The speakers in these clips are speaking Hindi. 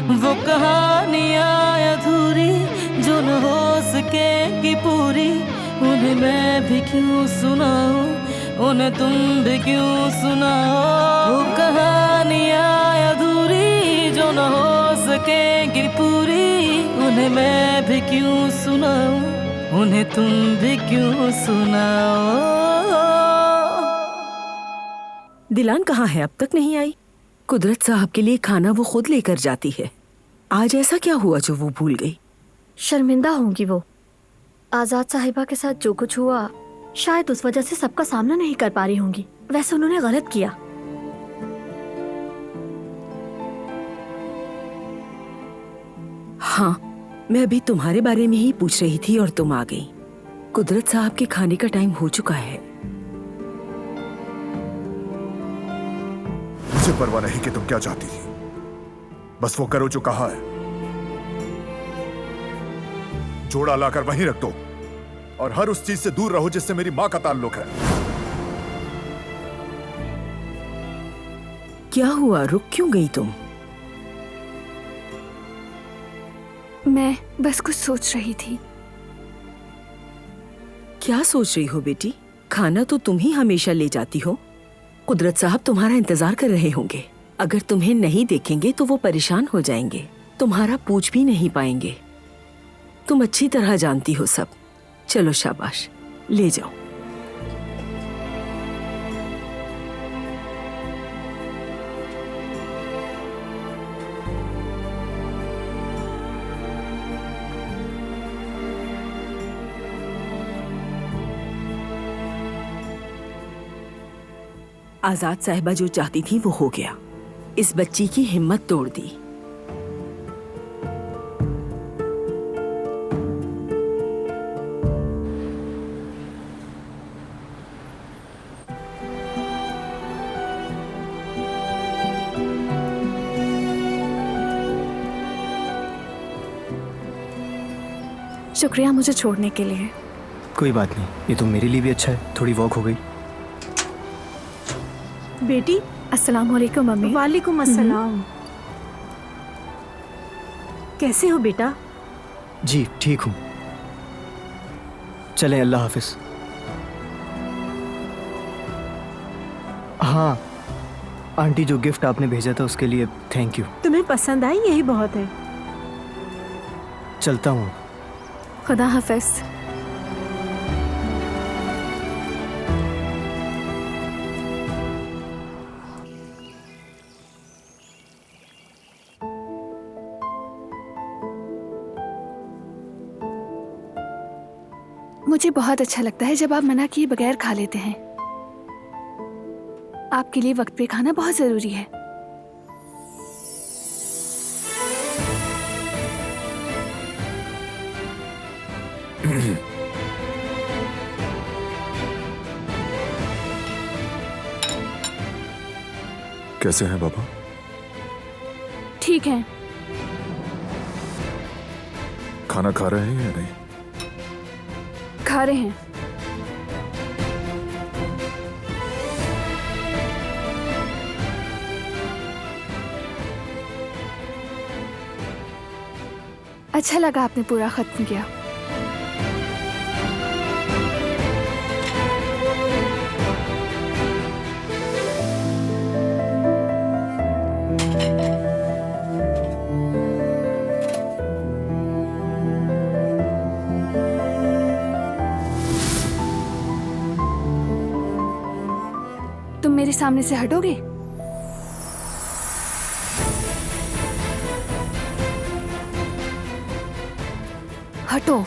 वो कहानियाँ अधूरी जो न हो सकेगी पूरी, उन्हें मैं भी क्यों सुनाऊं, उन्हें तुम भी क्यों सुनाओ। वो कहानियाँ अधूरी जो न हो सकेगी पूरी, उन्हें मैं भी क्यों सुनाऊं, उन्हें तुम भी क्यों सुनाओ। दिलान कहाँ है? अब तक नहीं आई। कुदरत साहब के लिए खाना वो खुद लेकर जाती है। आज ऐसा क्या हुआ जो वो भूल गई? शर्मिंदा होंगी वो। आजाद साहिबा के साथ जो कुछ हुआ, शायद उस वजह से सबका सामना नहीं कर पा रही होंगी। वैसे उन्होंने गलत किया। हाँ, मैं अभी तुम्हारे बारे में ही पूछ रही थी और तुम आ गई। कुदरत साहब के खाने का टाइम हो चुका है। मुझे परवाह नहीं कि तुम क्या चाहती थी, बस वो करो जो कहा है। जोड़ा लाकर वहीं रख दो और हर उस चीज से दूर रहो जिससे मेरी मां का ताल्लुक है। क्या हुआ? रुक क्यों गई तुम? मैं बस कुछ सोच रही थी। क्या सोच रही हो बेटी? खाना तो तुम ही हमेशा ले जाती हो। कुदरत साहब तुम्हारा इंतजार कर रहे होंगे। अगर तुम्हें नहीं देखेंगे तो वो परेशान हो जाएंगे, तुम्हारा पूछ भी नहीं पाएंगे। तुम अच्छी तरह जानती हो सब। चलो शाबाश, ले जाओ। आजाद साहिबा जो चाहती थी वो हो गया। इस बच्ची की हिम्मत तोड़ दी। शुक्रिया मुझे छोड़ने के लिए। कोई बात नहीं, ये तो मेरे लिए भी अच्छा है, थोड़ी वॉक हो गई। बेटी अस्सलाम वालेकुम मम्मी। वालेकुम अस्सलाम। कैसे हो बेटा? जी ठीक हूँ। चलें, अल्लाह हाफिज। हाँ, आंटी जो गिफ्ट आपने भेजा था उसके लिए थैंक यू। तुम्हें पसंद आई? यही बहुत है। चलता हूँ। खुदा हाफिज। मुझे बहुत अच्छा लगता है जब आप मना किए बगैर खा लेते हैं। आपके लिए वक्त पे खाना बहुत जरूरी है। कैसे हैं बाबा? ठीक है। खाना खा रहे हैं या नहीं? खा रहे हैं। अच्छा लगा आपने पूरा खत्म किया। तुम मेरे सामने से हटोगे? हटो।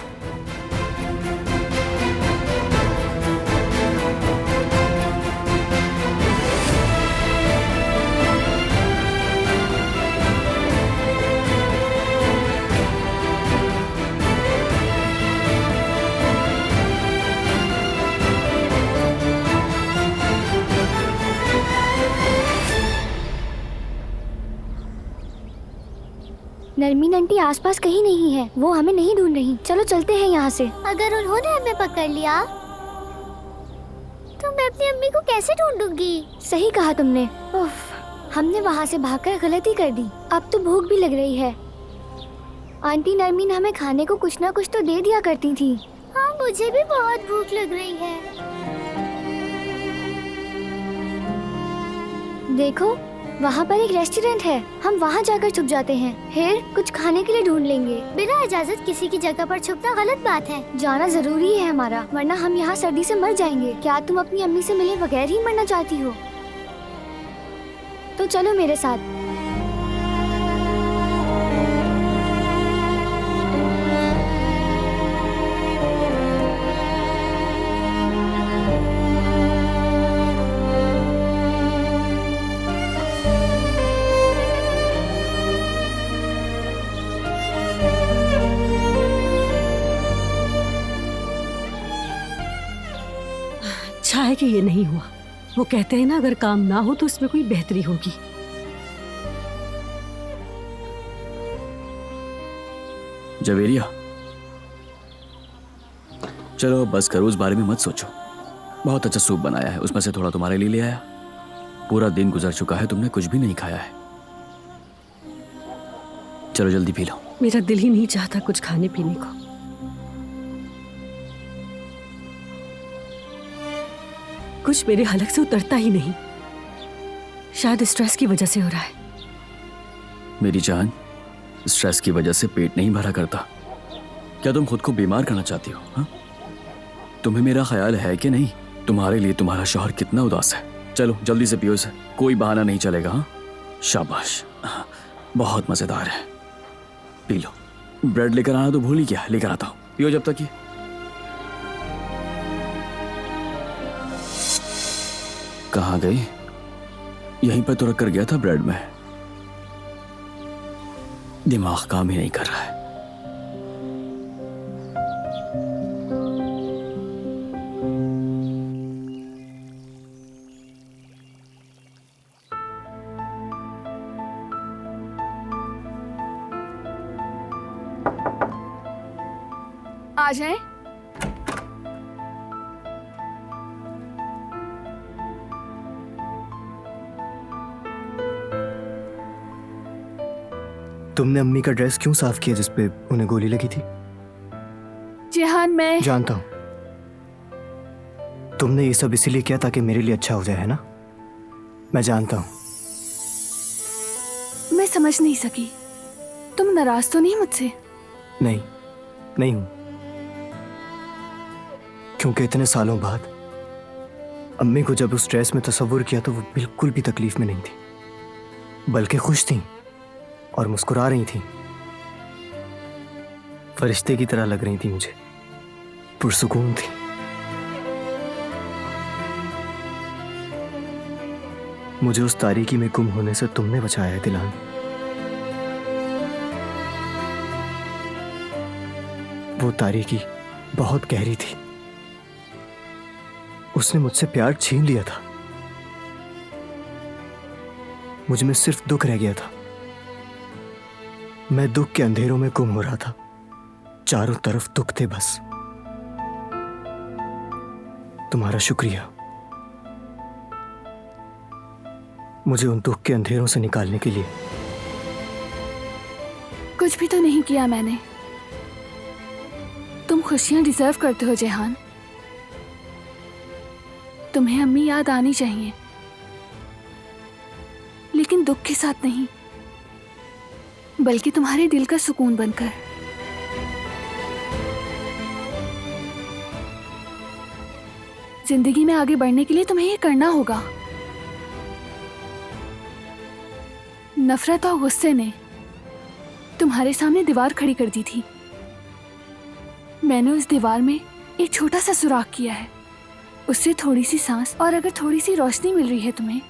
नरमीन आंटी आसपास कहीं नहीं है, वो हमें नहीं ढूंढ रही। चलो चलते हैं यहाँ से। अगर उन्होंने हमें पकड़ लिया तो मैं अपनी अम्मी को कैसे ढूंढूंगी? सही कहा तुमने। उफ, हमने वहाँ से भागकर गलती कर दी। अब तो भूख भी लग रही है। आंटी नरमीन हमें खाने को कुछ ना कुछ तो दे दिया करती थी। हाँ, मुझे भी बहुत भूख लग रही है। देखो, वहाँ पर एक रेस्टोरेंट है, हम वहाँ जाकर छुप जाते हैं, फिर कुछ खाने के लिए ढूंढ लेंगे। बिना इजाजत किसी की जगह पर छुपना गलत बात है। जाना जरूरी है हमारा, वरना हम यहाँ सर्दी से मर जाएंगे। क्या तुम अपनी अम्मी से मिले बगैर ही मरना चाहती हो? तो चलो मेरे साथ। चाहे कि ये नहीं हुआ। वो कहते हैं ना, अगर काम ना हो तो इसमें कोई बेहतरी होगी। जवेरिया, चलो बस करो, उस बारे में मत सोचो। बहुत अच्छा सूप बनाया है, उसमें से थोड़ा तुम्हारे लिए ले आया। पूरा दिन गुजर चुका है, तुमने कुछ भी नहीं खाया है। चलो जल्दी पी लो। मेरा दिल ही नहीं चाहता कुछ खाने पीने को। कुछ मेरे हलक से उतरता ही नहीं। शायद स्ट्रेस की वजह से हो रहा है। मेरी जान, स्ट्रेस की वजह से पेट नहीं भरा करता। क्या तुम खुद को बीमार करना चाहती हो? हा? तुम्हें मेरा ख्याल है कि नहीं? तुम्हारे लिए तुम्हारा शौहर कितना उदास है। चलो जल्दी से पियो इसे, कोई बहाना नहीं चलेगा। हाँ, शाबाश, बहुत मजेदार है। P low. ब्रेड लेकर आना तो भूल ही गया, लेकर आता हूँ, पियो जब तक। ये कहाँ गई? यहीं पर तो रख कर गया था ब्रेड में। दिमाग काम ही नहीं कर रहा है। आ जाए। तुमने अम्मी का ड्रेस क्यों साफ किया जिसपे उन्हें गोली लगी थी? जेहान, मैं जानता हूं। तुमने ये सब इसीलिए किया ताकि मेरे लिए अच्छा हो जाए, है ना? मैं जानता हूं। मैं समझ नहीं सकी। तुम नाराज तो नहीं मुझसे? नहीं, नहीं हूं। क्योंकि इतने सालों बाद अम्मी को जब उस ड्रेस में तस्वुर किया तो वो बिल्कुल भी तकलीफ में नहीं थी, बल्कि खुश थी और मुस्कुरा रही थी। फरिश्ते की तरह लग रही थी मुझे, पुरसुकून थी। मुझे उस तारीकी में गुम होने से तुमने बचाया है दिलान। वो तारीकी बहुत गहरी थी। उसने मुझसे प्यार छीन लिया था। मुझ में सिर्फ दुख रह गया था। मैं दुख के अंधेरों में गुम हो रहा था। चारों तरफ दुख थे बस। तुम्हारा शुक्रिया मुझे उन दुख के अंधेरों से निकालने के लिए। कुछ भी तो नहीं किया मैंने। तुम खुशियां डिजर्व करते हो जेहान। तुम्हें अम्मी याद आनी चाहिए, लेकिन दुख के साथ नहीं, बल्कि तुम्हारे दिल का सुकून बनकर। जिंदगी में आगे बढ़ने के लिए तुम्हें ये करना होगा। नफरत और गुस्से ने तुम्हारे सामने दीवार खड़ी कर दी थी। मैंने उस दीवार में एक छोटा सा सुराख किया है। उससे थोड़ी सी सांस और अगर थोड़ी सी रोशनी मिल रही है तुम्हें,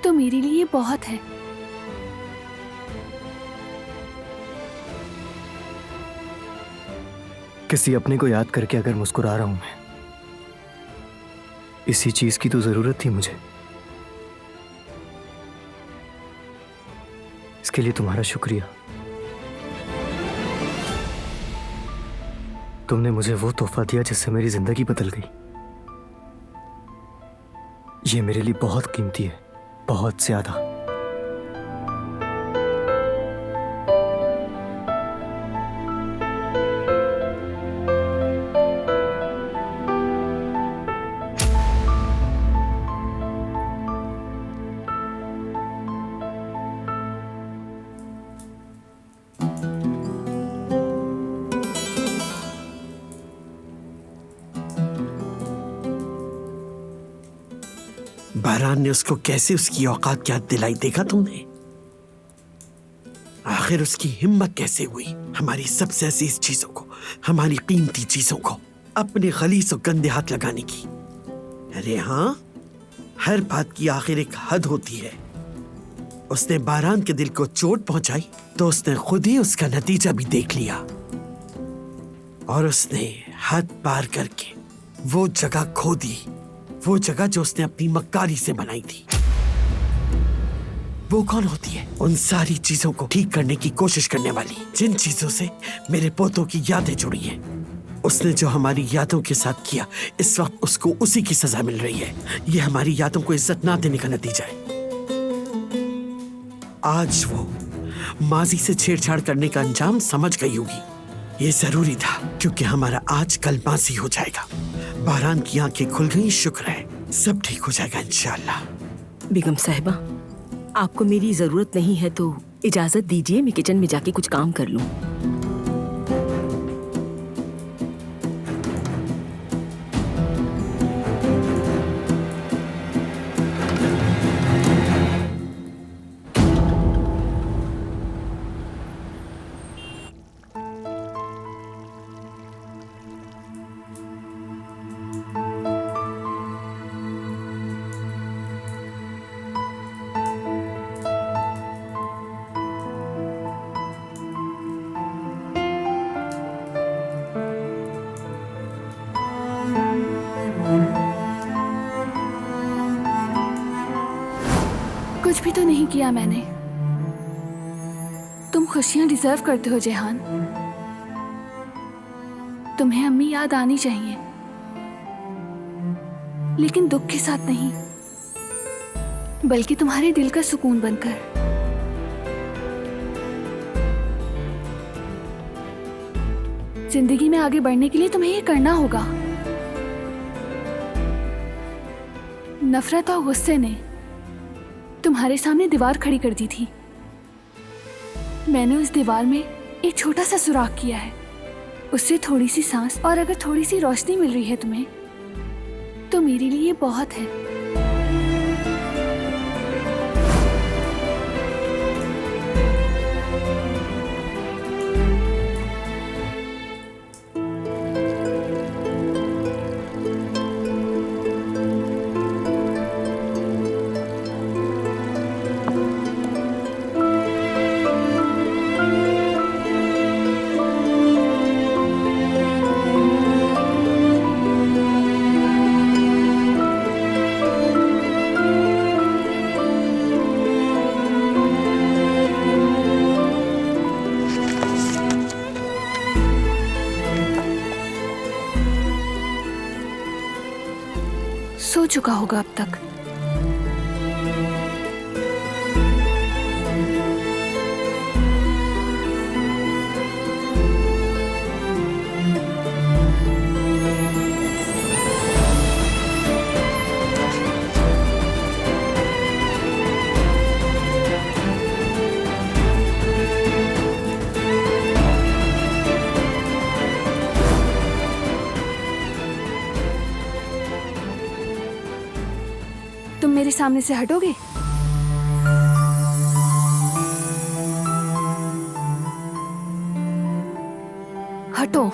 तो मेरे लिए बहुत है। किसी अपने को याद करके अगर मुस्कुरा रहा हूं मैं, इसी चीज की तो जरूरत थी मुझे। इसके लिए तुम्हारा शुक्रिया। तुमने मुझे वो तोहफा दिया जिससे मेरी जिंदगी बदल गई। ये मेरे लिए बहुत कीमती है, बहुत ज्यादा। बारान ने उसको कैसे उसकी औकात की याद दिलाई, देखा तुमने? आखिर उसकी हिम्मत कैसे हुई हमारी सबसे अजीज चीजों को, हमारी कीमती चीजों को अपने खलीस और गंदे हाथ लगाने की। अरे हाँ, हर बात की आखिर एक हद होती है। उसने बारान के दिल को चोट पहुंचाई तो उसने खुद ही उसका नतीजा भी देख लिया, और उसने हद पार करके वो जगह खो दी, वो जगह जो उसने अपनी मक्कारी से बनाई थी। वो कौन होती है? उन सारी चीजों को ठीक करने की कोशिश करने वाली, जिन चीजों से मेरे पोतों की यादें जुड़ी हैं। उसने जो हमारी यादों के साथ किया, इस वक्त उसको उसी की सजा मिल रही है। ये हमारी यादों को इज्जत ना देने का नतीजा है। आज वो माजी से छेड़छाड़ करने का अंजाम समझ गई होगी। ये जरूरी था, क्योंकि हमारा आज कल माजी हो जाएगा। बारान की आंखें खुल गई, शुक्र है, सब ठीक हो जाएगा इंशाअल्लाह। बेगम साहिबा, आपको मेरी जरूरत नहीं है तो इजाजत दीजिए, मैं किचन में जाके कुछ काम कर लूं। कुछ भी तो नहीं किया मैंने। तुम खुशियां डिजर्व करते हो जेहान। तुम्हें अम्मी याद आनी चाहिए, लेकिन दुख के साथ नहीं, बल्कि तुम्हारे दिल का सुकून बनकर। जिंदगी में आगे बढ़ने के लिए तुम्हें ये करना होगा। नफरत और गुस्से ने तुम्हारे सामने दीवार खड़ी कर दी थी। मैंने उस दीवार में एक छोटा सा सुराख किया है, उससे थोड़ी सी सांस और अगर थोड़ी सी रोशनी मिल रही है तुम्हें, तो मेरे लिए बहुत है। सो चुका होगा अब तक। तुम मेरे सामने से हटोगे? हटो।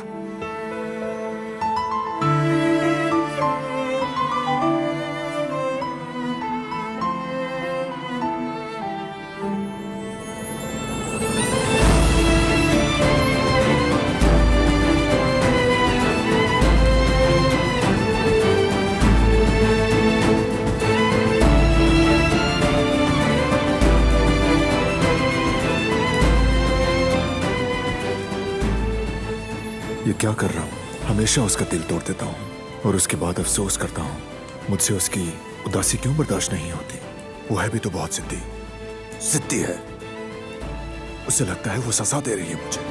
ये क्या कर रहा हूँ? हमेशा उसका दिल तोड़ देता हूँ और उसके बाद अफसोस करता हूँ। मुझसे उसकी उदासी क्यों बर्दाश्त नहीं होती? वो है भी तो बहुत जिद्दी है। उसे लगता है वो सजा दे रही है मुझे।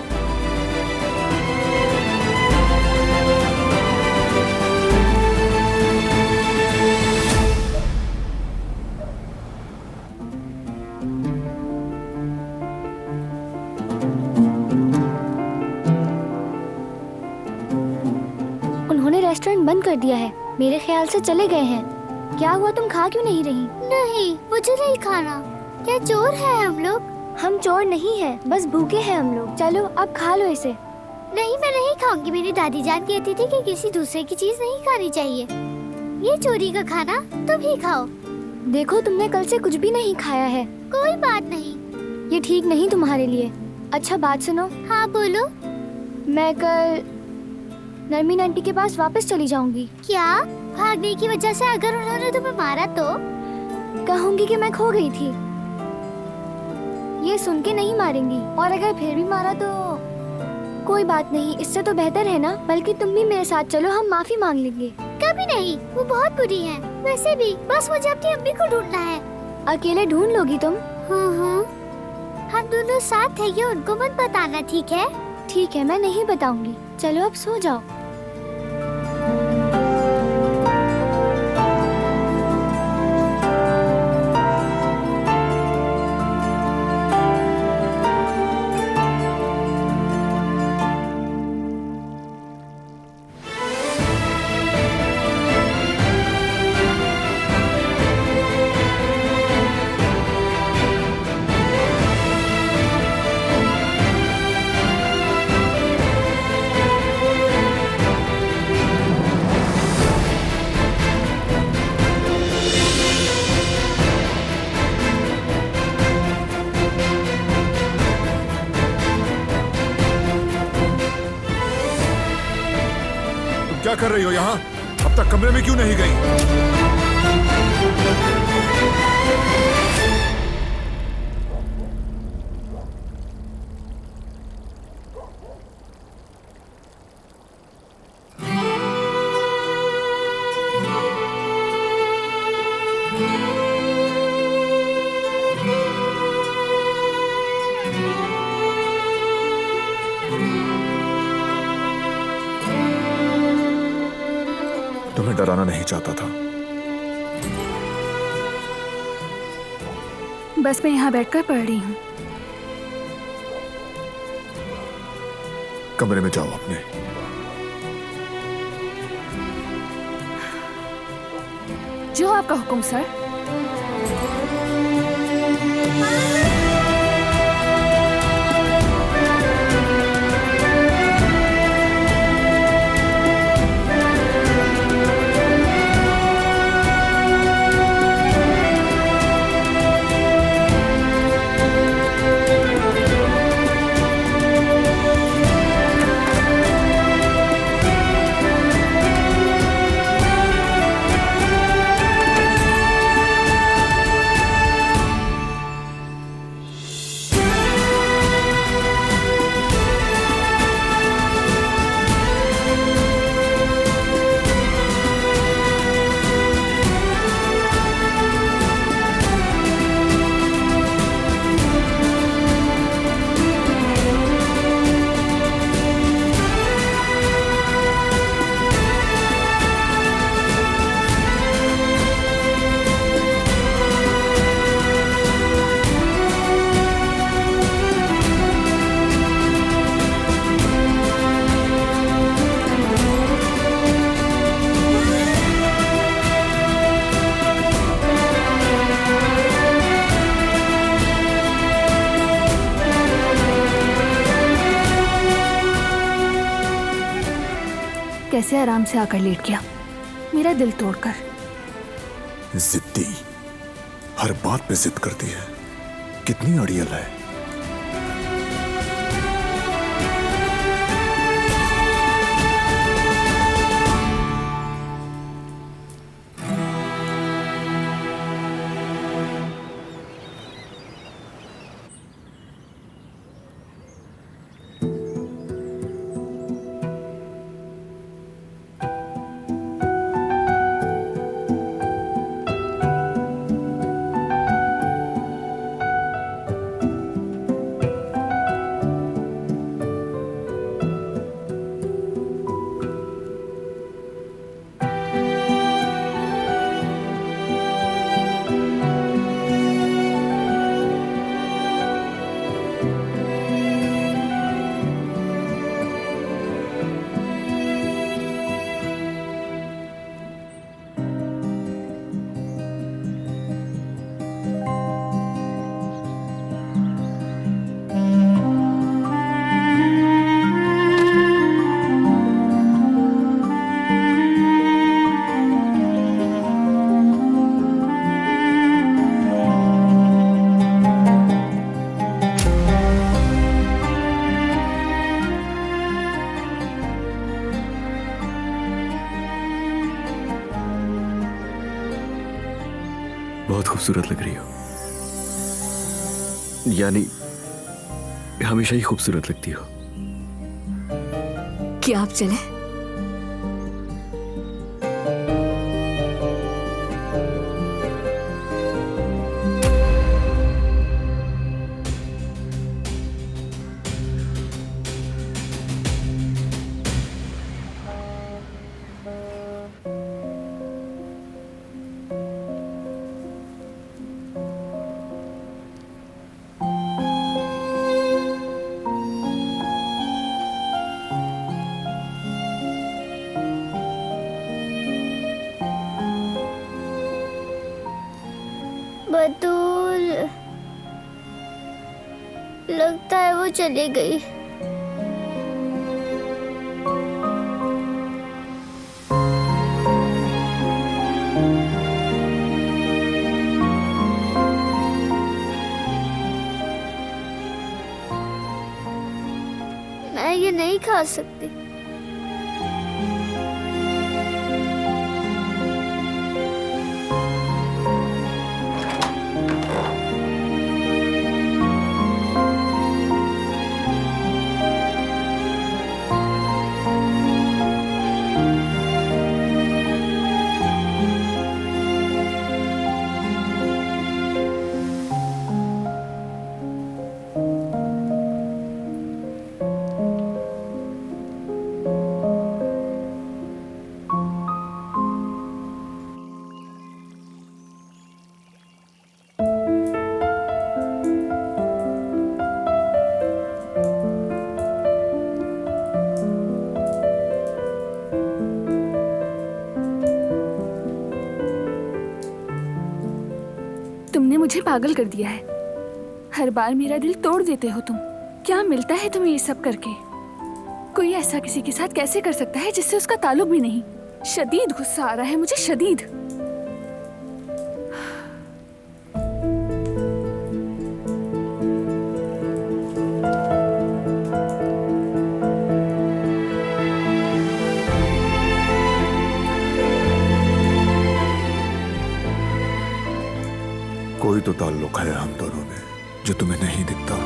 रेस्टोरेंट बंद कर दिया है। मेरे ख्याल से चले गए हैं। क्या हुआ, तुम खा क्यों नहीं रही? नहीं, मुझे नहीं खाना। क्या चोर है हम लोग? हम चोर नहीं है, बस भूखे हैं हम लोग। चलो अब खा लो इसे। नहीं, मैं नहीं खाऊंगी। मेरी दादी जान कहती थी कि किसी दूसरे की चीज नहीं खानी चाहिए। ये चोरी का खाना तुम ही खाओ। देखो, तुमने कल से कुछ भी नहीं खाया है। कोई बात नहीं। ये ठीक नहीं तुम्हारे लिए। अच्छा बात सुनो। हाँ बोलो। मैं कल नरमीन आंटी के पास वापस चली जाऊंगी। क्या? भागने की वजह से अगर उन्होंने तुम्हें मारा तो? कहूंगी कि मैं खो गई थी। ये सुन के नहीं मारेंगी, और अगर फिर भी मारा तो कोई बात नहीं, इससे तो बेहतर है ना। बल्कि तुम भी मेरे साथ चलो, हम माफी मांग लेंगे। कभी नहीं, वो बहुत बुरी है। वैसे भी बस मुझे अपनी अम्मी को ढूंढना है। अकेले ढूंढ लोगी तुम? हाँ, हम दोनों साथ हैं, ये उनको मत बताना, ठीक है? ठीक है, मैं नहीं बताऊंगी। चलो अब सो जाओ। क्या कर रही हो यहाँ? अब तक कमरे में क्यों नहीं गई? तुम्हें डराना नहीं चाहता था। बस मैं यहाँ बैठकर पढ़ रही हूँ। कमरे में जाओ अपने। जो आपका हुक्म सर। कैसे आराम से आकर लेट गया, मेरा दिल तोड़कर। जिद्दी, हर बात पे जिद करती है। कितनी अड़ियल है। बहुत खूबसूरत लग रही हो। यानी हमेशा ही खूबसूरत लगती हो। क्या आप चले? बतूल, लगता है वो चली गई। मैं ये नहीं खा सकती। तुमने मुझे पागल कर दिया है। हर बार मेरा दिल तोड़ देते हो तुम। क्या मिलता है तुम्हें ये सब करके? कोई ऐसा किसी के साथ कैसे कर सकता है जिससे उसका ताल्लुक भी नहीं? शदीद गुस्सा आ रहा है मुझे, शदीद। कोई तो ताल्लुक है हम दोनों में जो तुम्हें नहीं दिखता।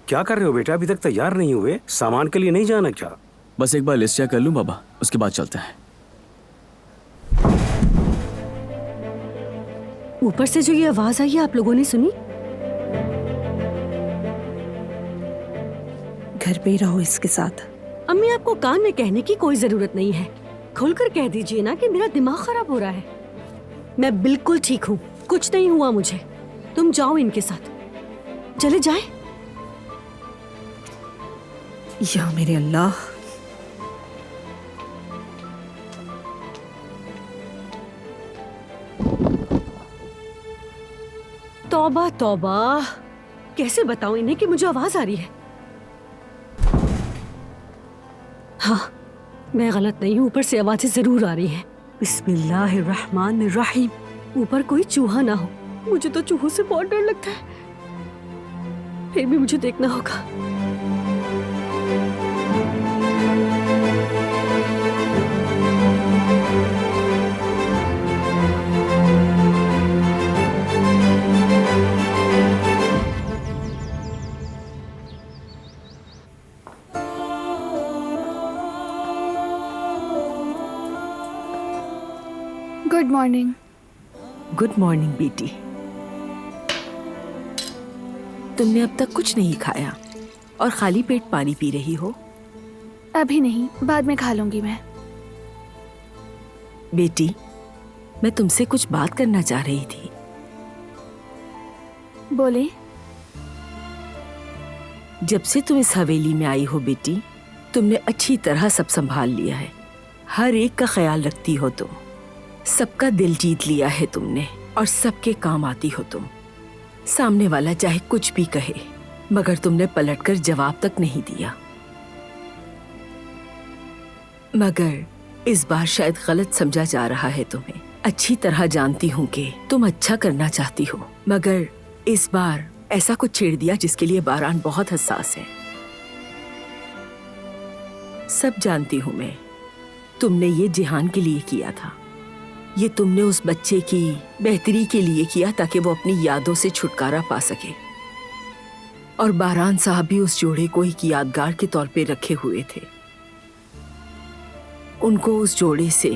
क्या कर रहे हो बेटा? अभी तक तैयार नहीं हुए? सामान के लिए नहीं जाना क्या? बस एक बार लिस्ट चेक कर लूं बाबा, उसके बाद चलते हैं। ऊपर से जो ये आवाज आई है आप लोगों ने सुनी? घर पे ही रहो इसके साथ। अम्मी आपको कान में कहने की कोई जरूरत नहीं है। खुलकर कह दीजिए ना कि मेरा दिमाग खराब हो रहा है। मैं बिल्कुल ठीक हूँ, कुछ नहीं हुआ मुझे। तुम जाओ इनके साथ, चले जाए। या मेरे अल्लाह, तौबा तौबा, कैसे बताऊं इन्हें कि मुझे आवाज आ रही है। हाँ, मैं गलत नहीं हूं, ऊपर से आवाजें जरूर आ रही हैं। बिस्मिल्लाहिर्रहमानिर्रहीम। ऊपर कोई चूहा ना हो, मुझे तो चूहों से बहुत डर लगता है। फिर भी मुझे देखना होगा। Good morning. गुड मॉर्निंग बेटी। तुमने अब तक कुछ नहीं खाया और खाली पेट पानी पी रही हो। अभी नहीं, बाद में खा लूंगी मैं। बेटी, मैं तुमसे कुछ बात करना चाह रही थी। बोले। जब से तुम इस हवेली में आई हो बेटी, तुमने अच्छी तरह सब संभाल लिया है। हर एक का ख्याल रखती हो तुम। सबका दिल जीत लिया है तुमने और सबके काम आती हो तुम। सामने वाला चाहे कुछ भी कहे, मगर तुमने पलटकर जवाब तक नहीं दिया। मगर इस बार शायद गलत समझा जा रहा है तुम्हें। अच्छी तरह जानती हूँ कि तुम अच्छा करना चाहती हो, मगर इस बार ऐसा कुछ छेड़ दिया जिसके लिए बारान बहुत हसास है। सब जानती हूँ मैं, तुमने ये जिहान के लिए किया था। ये तुमने उस बच्चे की बेहतरी के लिए किया ताकि वो अपनी यादों से छुटकारा पा सके। और बारान साहब भी उस जोड़े को एक यादगार के तौर पे रखे हुए थे। उनको उस जोड़े से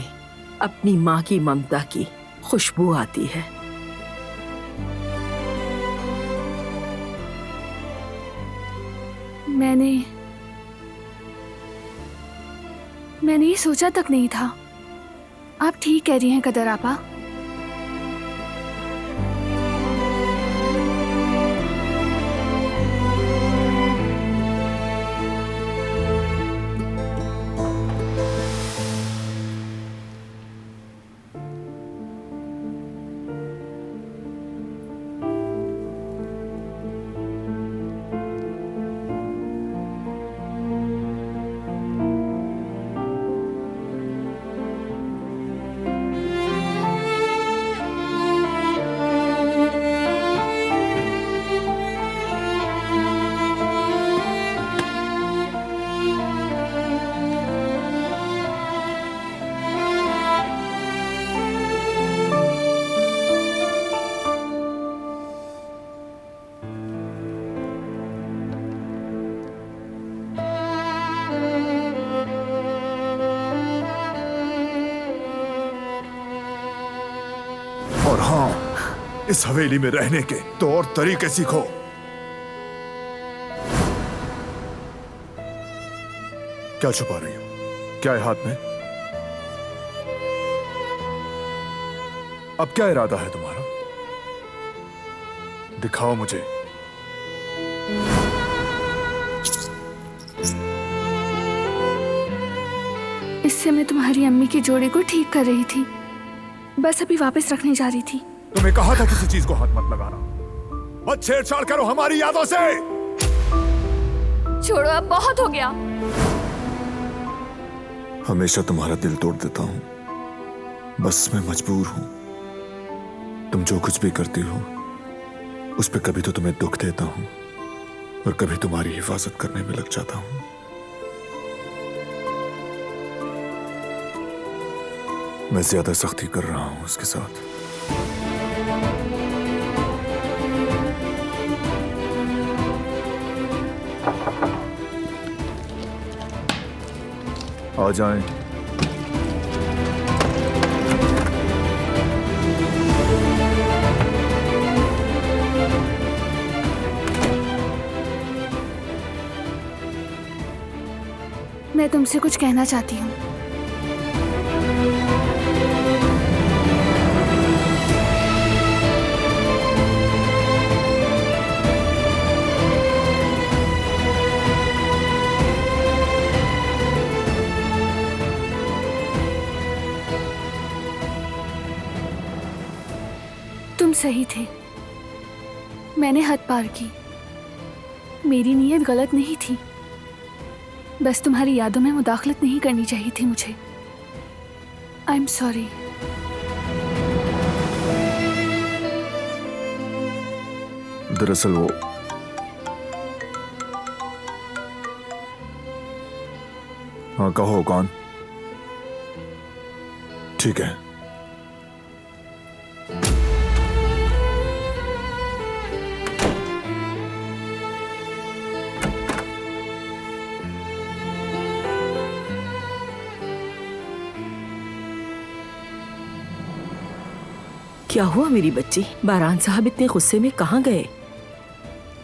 अपनी माँ की ममता की खुशबू आती है। मैंने ये सोचा तक नहीं था। आप ठीक कह रही हैं कदर आपा। और हाँ, इस हवेली में रहने के तौर तरीके सीखो। क्या छुपा रही हो? क्या है हाथ में? अब क्या इरादा है तुम्हारा? दिखाओ मुझे। इससे मैं तुम्हारी अम्मी के जोड़े को ठीक कर रही थी। बस अभी वापस रखने जा रही थी। तुम्हें कहा था किसी चीज को हाथ मत लगाना। मत छेड़छाड़ करो हमारी यादों से। छोड़ो, अब बहुत हो गया। हमेशा तुम्हारा दिल तोड़ देता हूं, बस मैं मजबूर हूं। तुम जो कुछ भी करती हो उस पे कभी तो तुम्हें दुख देता हूं और कभी तुम्हारी हिफाजत करने में लग जाता हूं। मैं ज्यादा सख्ती कर रहा हूं उसके साथ। आ जाएं। मैं तुमसे कुछ कहना चाहती हूँ। तुम सही थे, मैंने हद पार की। मेरी नीयत गलत नहीं थी, बस तुम्हारी यादों में मुदाखलत नहीं करनी चाहिए थी मुझे। I am sorry. दरअसल वो हाँ, कहो कौन? ठीक है। क्या हुआ मेरी बच्ची? बारान साहब इतने गुस्से में कहाँ गए?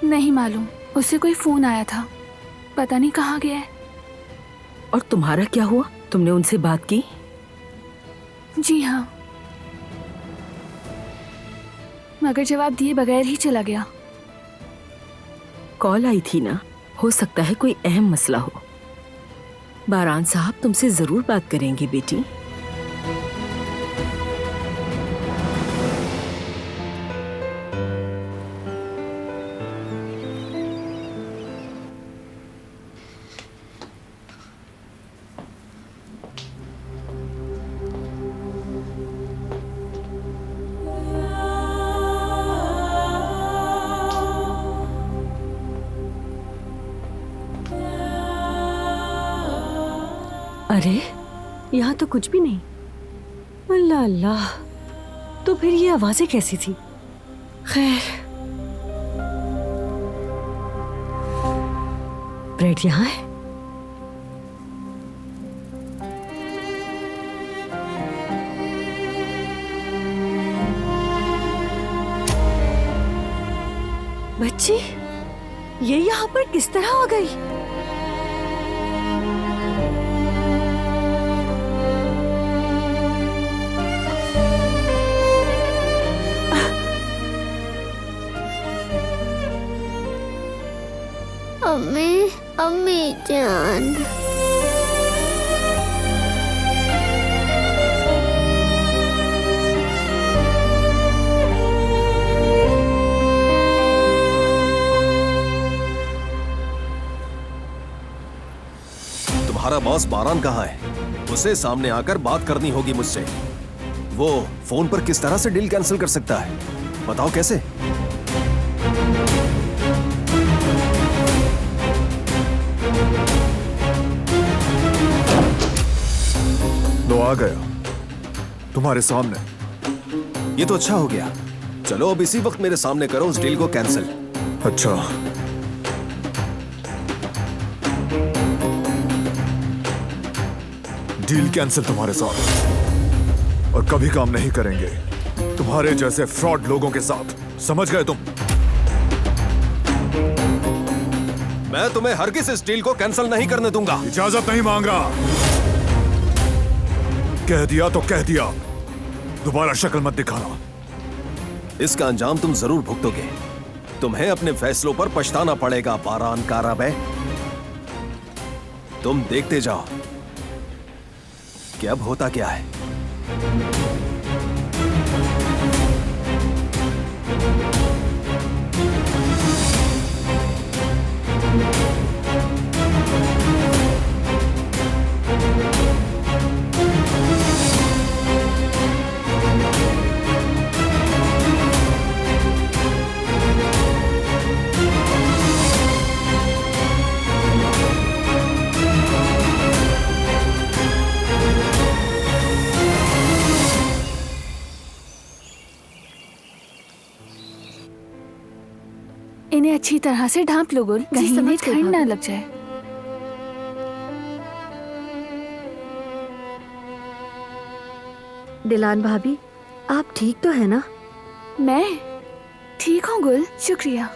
नहीं मालूम, उससे कोई फोन आया था, पता नहीं कहाँ गया है। और तुम्हारा क्या हुआ? तुमने उनसे बात की? जी हाँ, मगर जवाब दिए बगैर ही चला गया। कॉल आई थी ना, हो सकता है कोई अहम मसला हो। बारान साहब तुमसे जरूर बात करेंगे बेटी। अरे यहाँ तो कुछ भी नहीं। अल्लाह अल्लाह, तो फिर ये आवाजें कैसी थी? खैर, ब्रेड यहाँ है। बच्ची, ये यहाँ पर किस तरह आ गई? अम्मी, अम्मी जान। तुम्हारा बॉस बारान कहाँ है? उसे सामने आकर बात करनी होगी मुझसे। वो फोन पर किस तरह से डील कैंसिल कर सकता है? बताओ कैसे? लो आ गया तुम्हारे सामने। ये तो अच्छा हो गया। चलो अब इसी वक्त मेरे सामने करो उस डील को कैंसिल। अच्छा, डील कैंसिल तुम्हारे साथ, और कभी काम नहीं करेंगे तुम्हारे जैसे फ्रॉड लोगों के साथ। समझ गए तुम? मैं तुम्हें हरगिज़ इस डील को कैंसिल नहीं करने दूंगा। इजाजत नहीं मांग रहा। कह दिया तो कह दिया, दोबारा शक्ल मत दिखाना। इसका अंजाम तुम जरूर भुगतोगे। तुम्हें अपने फैसलों पर पछताना पड़ेगा बारान काराबे। तुम देखते जाओ कि अब होता क्या है। इन्हें अच्छी तरह से ढांप लो गुल, कहीं इन्हें ठंड ना लग जाए। दिलान भाभी, आप ठीक तो है ना? मैं ठीक हूँ गुल, शुक्रिया।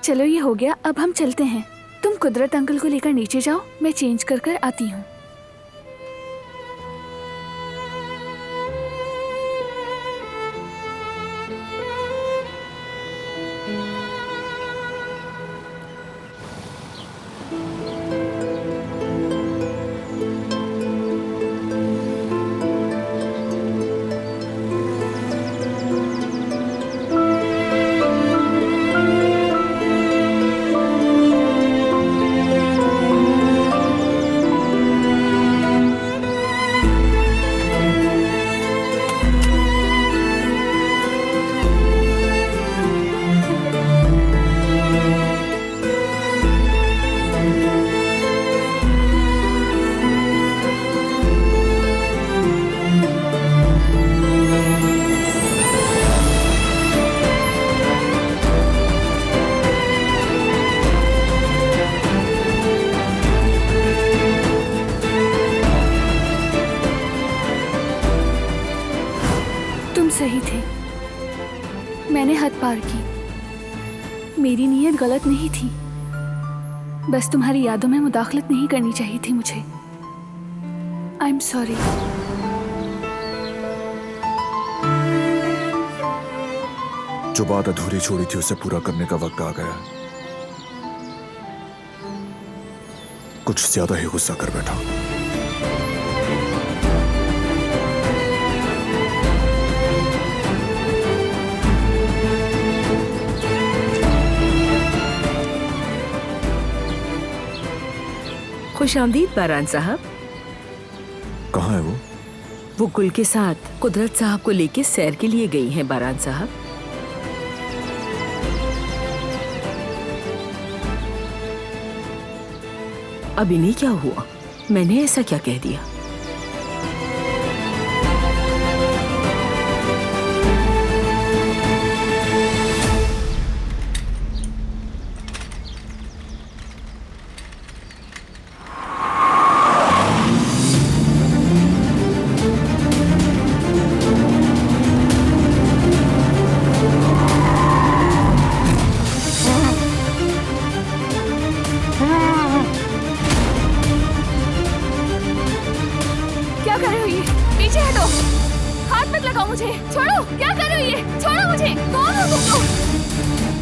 चलो ये हो गया, अब हम चलते हैं। तुम कुदरत अंकल को लेकर नीचे जाओ, मैं चेंज कर कर आती हूँ। सही थे, मैंने हद पार की। मेरी नीयत गलत नहीं थी, बस तुम्हारी यादों में मुदाखलत नहीं करनी चाहिए थी मुझे। I am sorry. जो बात अधूरी छोड़ी थी उसे पूरा करने का वक्त आ गया। कुछ ज्यादा ही गुस्सा कर बैठा। खुशामदीद बारान साहब। कहाँ है वो? वो गुल के साथ कुदरत साहब को लेके सैर के लिए गई हैं बारान साहब। अब इन्हें क्या हुआ? मैंने ऐसा क्या कह दिया? क्या कर रहे हो ये? पीछे हटो, हाथ मत लगाओ मुझे। छोड़ो, क्या कर रहे हो ये? छोड़ो मुझे। कौन हो तुम लोग?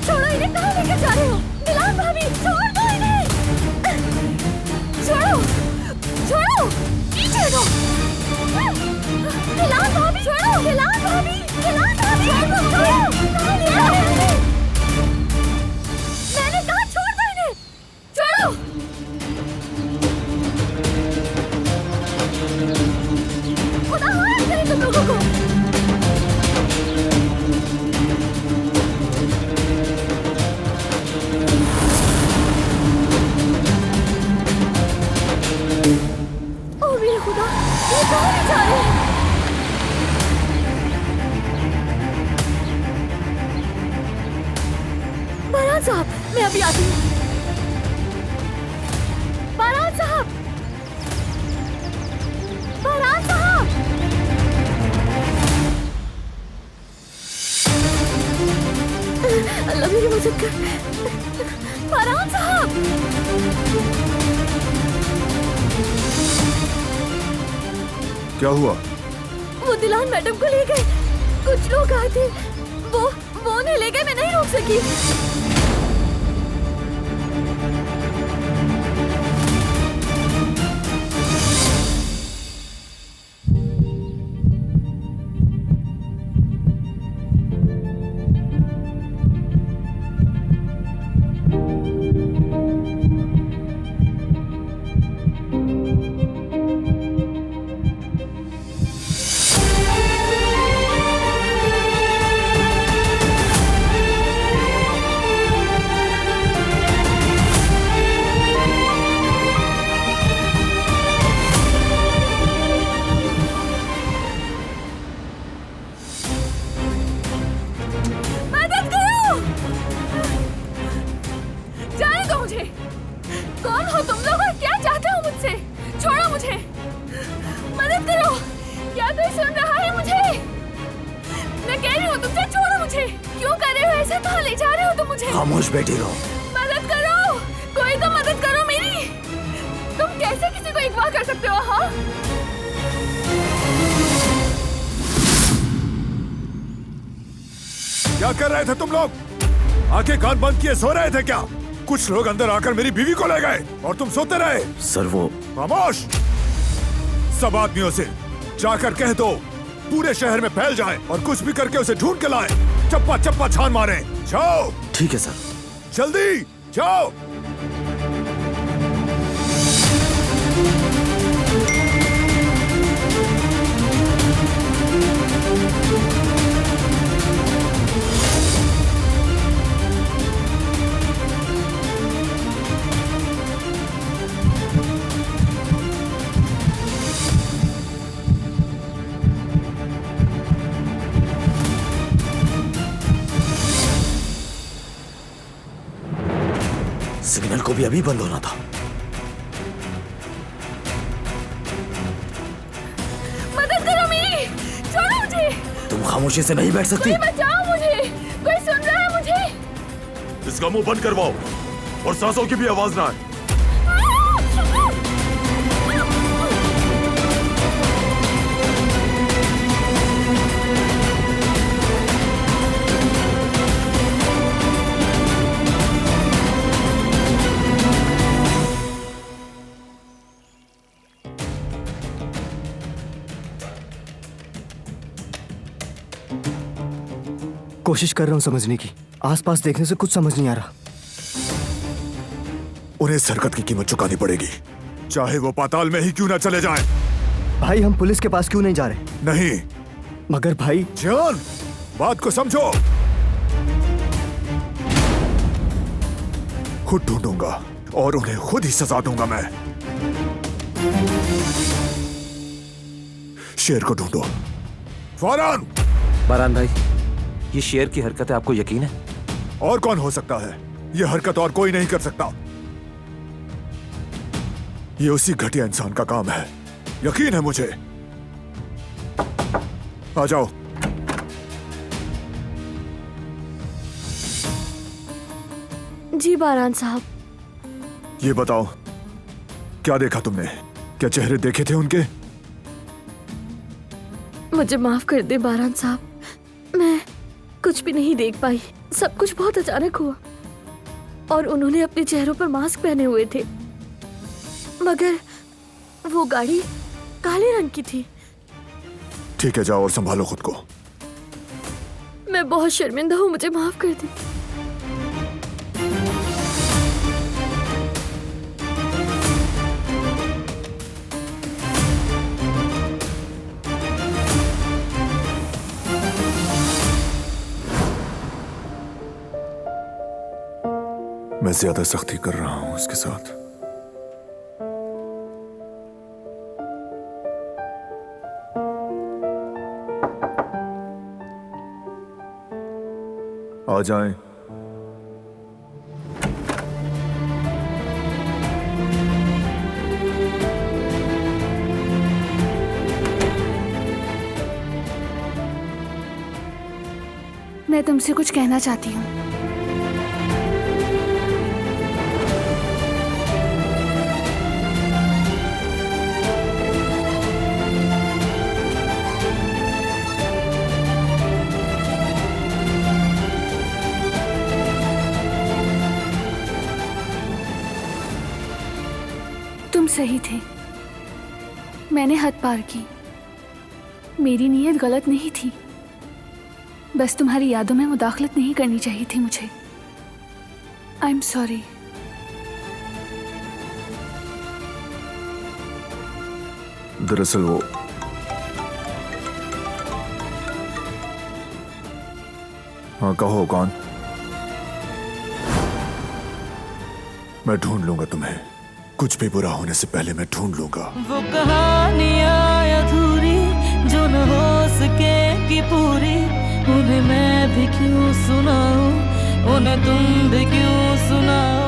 छोड़ो, इन्हें कहाँ लेकर जा रहे हो? दिलान भाभी, छोड़ दो इन्हें। छोड़ो, छोड़ो, पीछे हटो। दिलान भाभी, छोड़ो। दिलान भाभी, दिलान भाभी, छोड़ो, छोड़ो। कहाँ ले आए हो इन्हें? मैंने कहा छोड़ दो इन्हें। छोड़ो। खुदा माफ करे तुम लोगों को। ओ मेरे खुदा, ये कहाँ ले जा रहे हैं? बहरान साहब, मैं अभी आती हूँ। बहरान साहब, बहरान साहब। अल्लाह मेरी मदद कर। बहरान साहब, क्या हुआ? वो दिलान मैडम को ले गए। कुछ लोग आए थे, वो उन्हें ले गए। मैं नहीं रोक सकी। मदद करो, जाने दो मुझे। कौन हो तुम लोग और क्या चाहते हो मुझसे? छोड़ो मुझे, मदद करो। क्या कोई सुन रहा है मुझे? मैं कह रही हूँ तुमसे, छोड़ो मुझे। क्यों कर रहे हो ऐसे? कहाँ ले जा रहे हो तुम मुझे? खामोश बैठी रहो। मदद करो, कोई तो मदद करो मेरी। तुम कैसे किसी को अगवा कर सकते हो? हाँ, क्या कर रहे थे तुम लोग? आंखें कान बंद किए सो रहे थे क्या? कुछ लोग अंदर आकर मेरी बीवी को ले गए और तुम सोते रहे। सर वो खामोश! सब आदमियों से जाकर कह दो पूरे शहर में फैल जाएं और कुछ भी करके उसे ढूंढ के लाएं। चप्पा चप्पा छान मारें। जाओ। ठीक है सर। जल्दी जाओ। सिग्नल को भी अभी बंद होना था। मदद करो मेरी। छोड़ो मुझे। तुम खामोशी से नहीं बैठ सकती। कोई बचाओ मुझे। कोई सुन रहा है मुझे? इसका मुंह बंद करवाओ और सांसों की भी आवाज ना आए। कोशिश कर रहा हूँ समझने की। आसपास देखने से कुछ समझ नहीं आ रहा। उन्हें इस हरकत की कीमत चुकानी पड़ेगी, चाहे वो पाताल में ही क्यों ना चले जाएं। भाई हम पुलिस के पास क्यों नहीं जा रहे? नहीं। मगर भाई जियान, बात को समझो। खुद ढूंढूंगा और उन्हें खुद ही सजा दूंगा मैं। शेर को ढूंढो। फौरन। बारान भाई, ये शेर की हरकत है, आपको यकीन है? और कौन हो सकता है? ये हरकत और कोई नहीं कर सकता। ये उसी घटिया इंसान का काम है, यकीन है मुझे। आ जाओ। जी बारान साहब। ये बताओ, क्या देखा तुमने? क्या चेहरे देखे थे उनके? मुझे माफ कर दे बारान साहब, मैं कुछ भी नहीं देख पाई। सब कुछ बहुत अचानक हुआ और उन्होंने अपने चेहरों पर मास्क पहने हुए थे, मगर वो गाड़ी काले रंग की थी। ठीक है, जाओ और संभालो खुद को। मैं बहुत शर्मिंदा हूँ, मुझे माफ कर दे। मैं ज्यादा सख्ती कर रहा हूं उसके साथ। आ जाएं। मैं तुमसे कुछ कहना चाहती हूँ। तुम सही थे, मैंने हद पार की। मेरी नीयत गलत नहीं थी, बस तुम्हारी यादों में मुदाखलत नहीं करनी चाहिए थी मुझे। I am sorry. दरअसल वो हाँ, कहो कौन? मैं ढूंढ लूंगा तुम्हें, कुछ भी बुरा होने से पहले मैं ढूंढ लूंगा। वो कहानियां अधूरी जो न हो सकेगी पूरी, उन्हें मैं भी क्यों सुनाऊं, उन्हें तुम भी क्यों सुनाओ।